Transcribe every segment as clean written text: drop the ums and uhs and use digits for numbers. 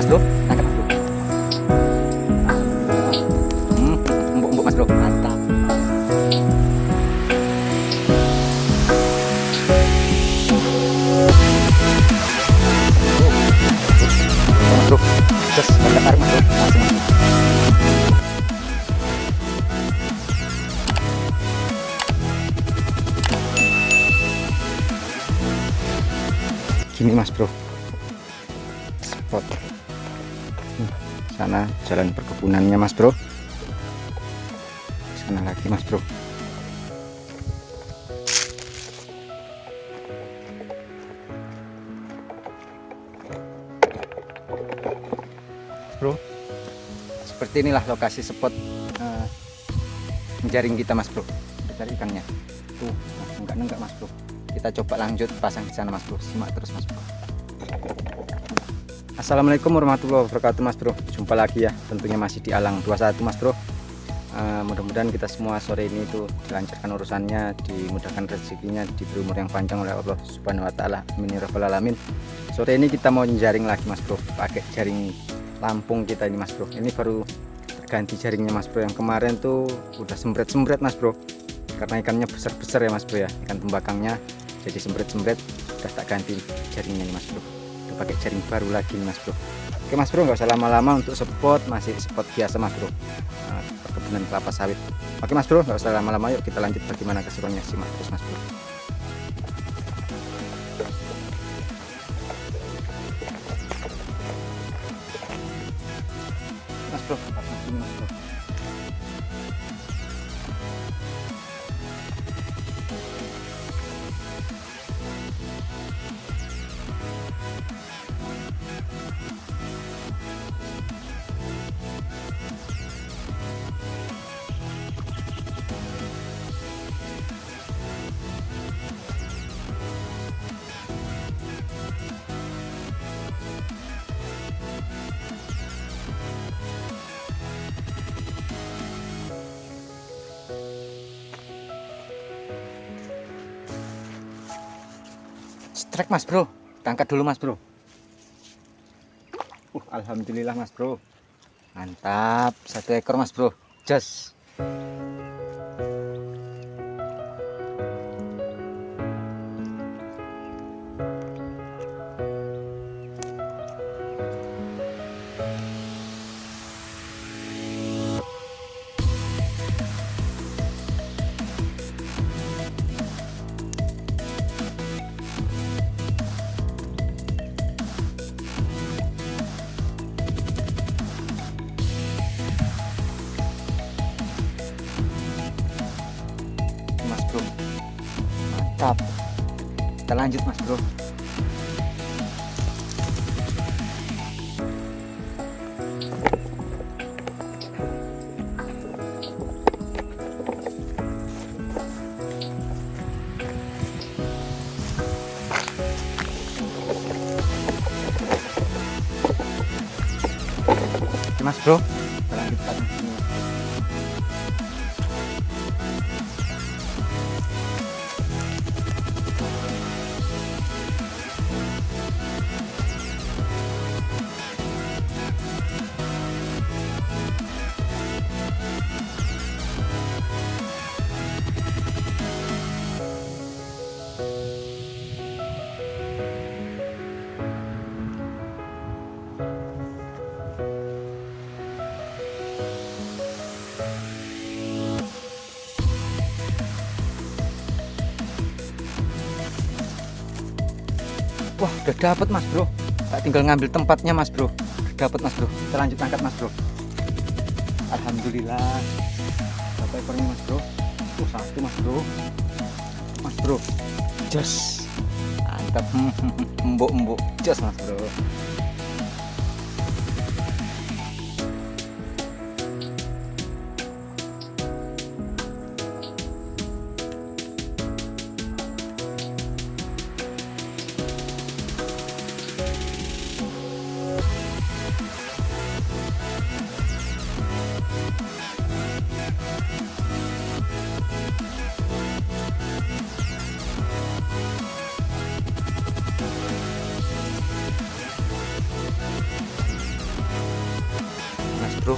bro, tangkap mas bro. Empuk mas bro, mantap. Mas bro, just kita tarik mas bro, langsung mas bro. Gini mas bro, spot sana jalan perkebunannya mas bro, sana lagi mas bro. Bro, seperti inilah lokasi spot menjaring kita mas bro, kita cari ikannya tuh. Enggak mas bro, kita coba lanjut pasang di sana mas bro, simak terus mas bro. Assalamualaikum warahmatullahi wabarakatuh mas bro, jumpa lagi ya, tentunya masih di Alang 21 mas bro. Mudah-mudahan kita semua sore ini tuh dilancarkan urusannya, dimudahkan rezekinya, diberi umur yang panjang oleh Allah Subhanahu Wa Taala, amin ya rabbal alamin. Sore ini kita mau menjaring lagi mas bro, pakai jaring Lampung kita ini mas bro. Ini baru terganti jaringnya mas bro, yang kemarin tuh udah sembret mas bro, karena ikannya besar ya mas bro ya, ikan tembakangnya jadi sembret, udah tak ganti jaringnya nih mas bro, udah pakai jaring baru lagi nih mas bro. Oke mas bro, nggak usah lama-lama untuk spot, masih spot biasa mas bro, perkebunan kelapa sawit. Oke mas bro, nggak usah lama-lama, yuk kita lanjut bagaimana keseruannya, simak terus mas bro. Mas bro, mas bro. Strike mas bro, tangkat dulu mas bro. Alhamdulillah mas bro, mantap, 1 ekor mas bro, just. Mas bro, mantap, kita lanjut mas bro. Oke mas bro, kita lanjut pasang sini. Wah, udah dapat mas bro, tak tinggal ngambil tempatnya mas bro, udah dapat mas bro. Kita lanjut angkat mas bro. Alhamdulillah, berapa ekornya mas bro? 1 mas bro, mas bro, jos, mantap. Embuk jos mas bro. bro.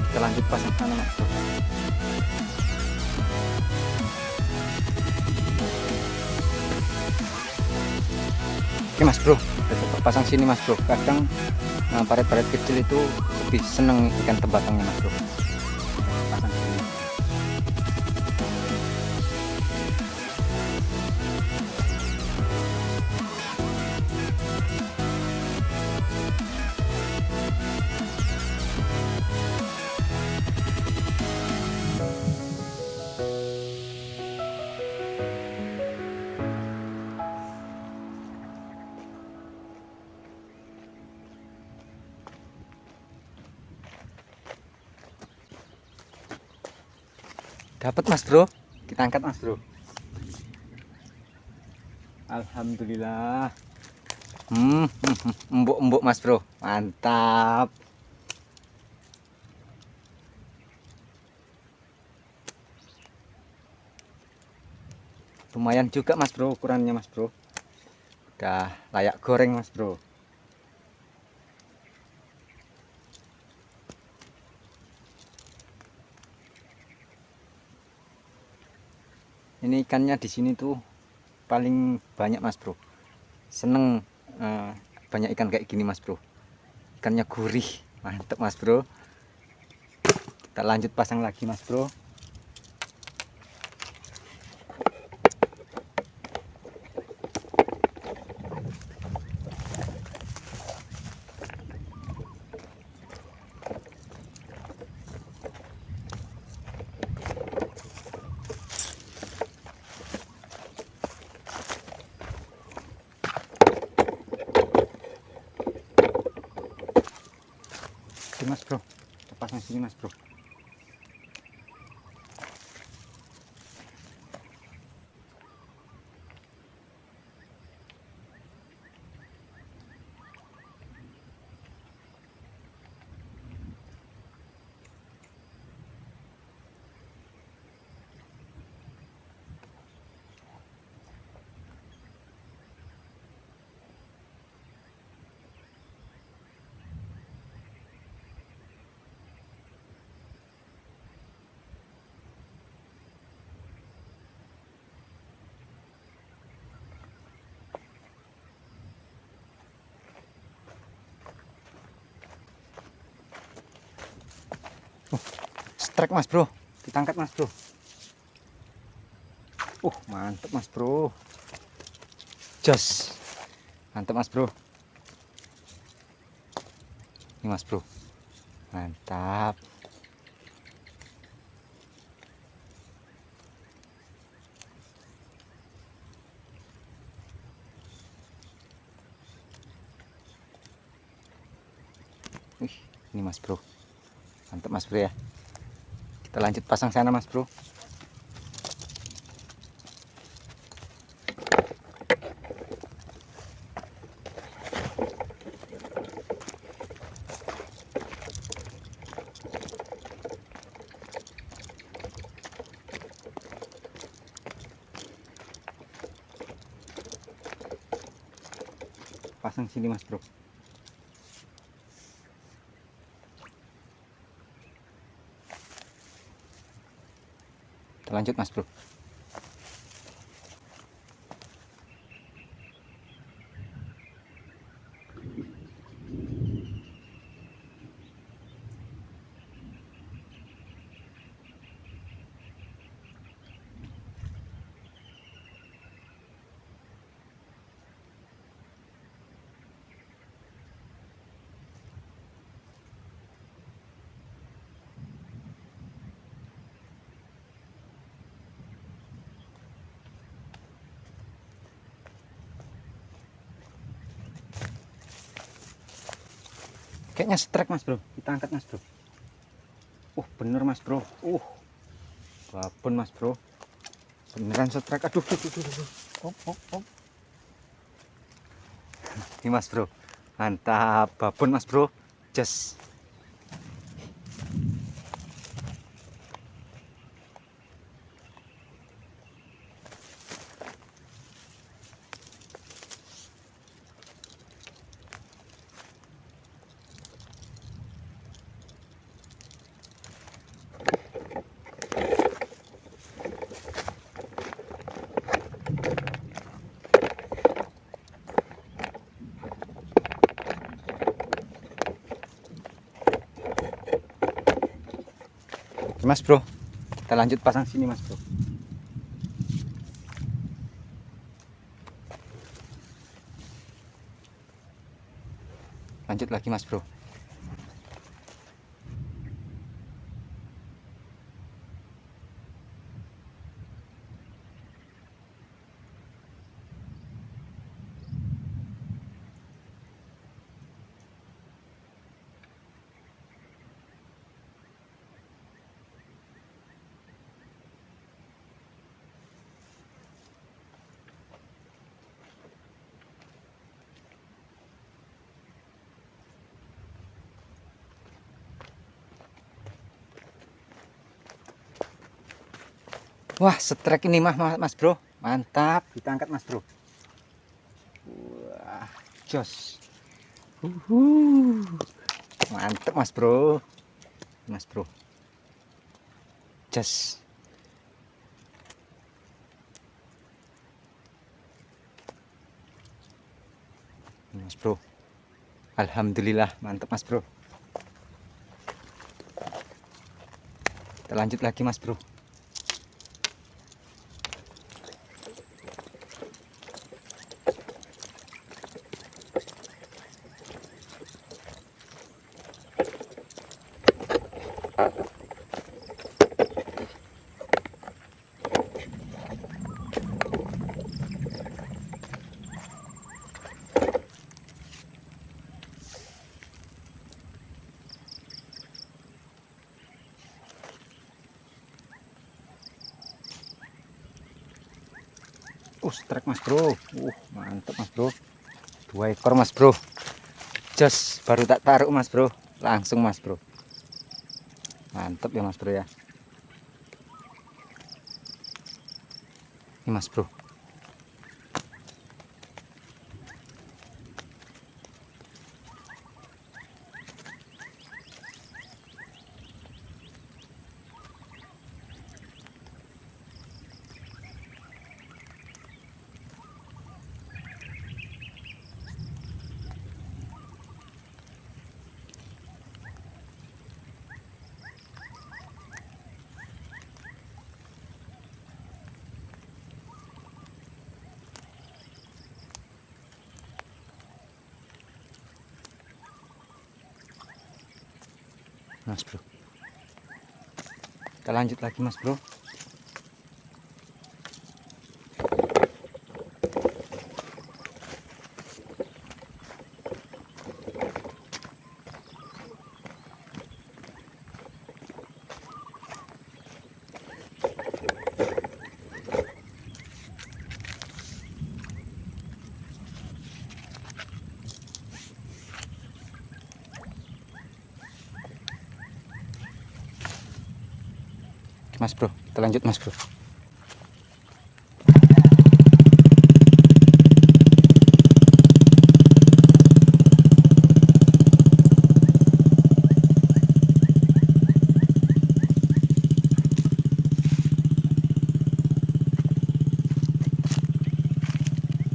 Kita lanjut pasang sana mas bro. Oke mas bro, kita pasang sini mas bro. Kadang paret-paret kecil itu lebih seneng ikan tebatangnya mas bro. Pasang sini. Dapat mas bro, kita angkat mas bro. Alhamdulillah. Empuk mas bro, mantap. Lumayan juga mas bro ukurannya mas bro. Udah layak goreng mas bro. Ini ikannya di sini tuh paling banyak mas bro. Seneng banyak ikan kayak gini mas bro. Ikannya gurih, mantep mas bro. Kita lanjut pasang lagi mas bro. Mas bro, kita pasang sini mas bro. Strike mas bro, kita angkat mas bro. Mantep mas bro. Jos, mantep mas bro. Ini mas bro, mantap. Ini mas bro, mantap mas bro ya. Kita lanjut pasang sana mas bro. Pasang sini mas bro. Kita lanjut mas bro. Kayaknya strike mas bro, kita angkat mas bro. Bener mas bro. Babon mas bro, beneran strike. Aduh. Ini mas bro, mantap, babon mas bro. Just Oke mas bro, kita lanjut pasang sini mas bro. Lanjut lagi mas bro. Wah, setrek ini mas bro, mantap, kita angkat mas bro. Wah, jos, mantap mas bro, jos, mas bro, alhamdulillah mantap mas bro. Kita lanjut lagi mas bro. Strike mas bro, mantap mas bro, 2 ekor mas bro, just baru tak taruh mas bro, langsung mas bro, mantap ya mas bro ya. Ini mas bro, mas bro, kita lanjut lagi mas bro. Mas bro, kita lanjut mas bro.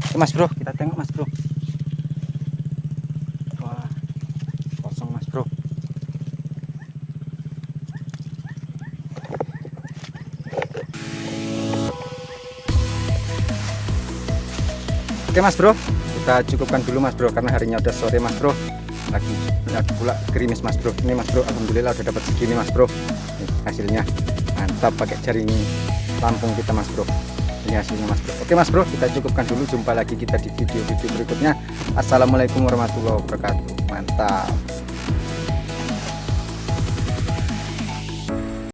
Oke, mas bro, kita tengok mas bro. Wah, kosong mas bro. Oke mas bro, kita cukupkan dulu mas bro karena harinya udah sore mas bro. Lagi pula gerimis mas bro. Ini mas bro, alhamdulillah udah dapat segini mas bro. Nih, hasilnya mantap pakai jaring lampung kita mas bro. Ini hasilnya mas bro. Oke mas bro, kita cukupkan dulu. Jumpa lagi kita di video-video berikutnya. Assalamualaikum warahmatullahi wabarakatuh. Mantap.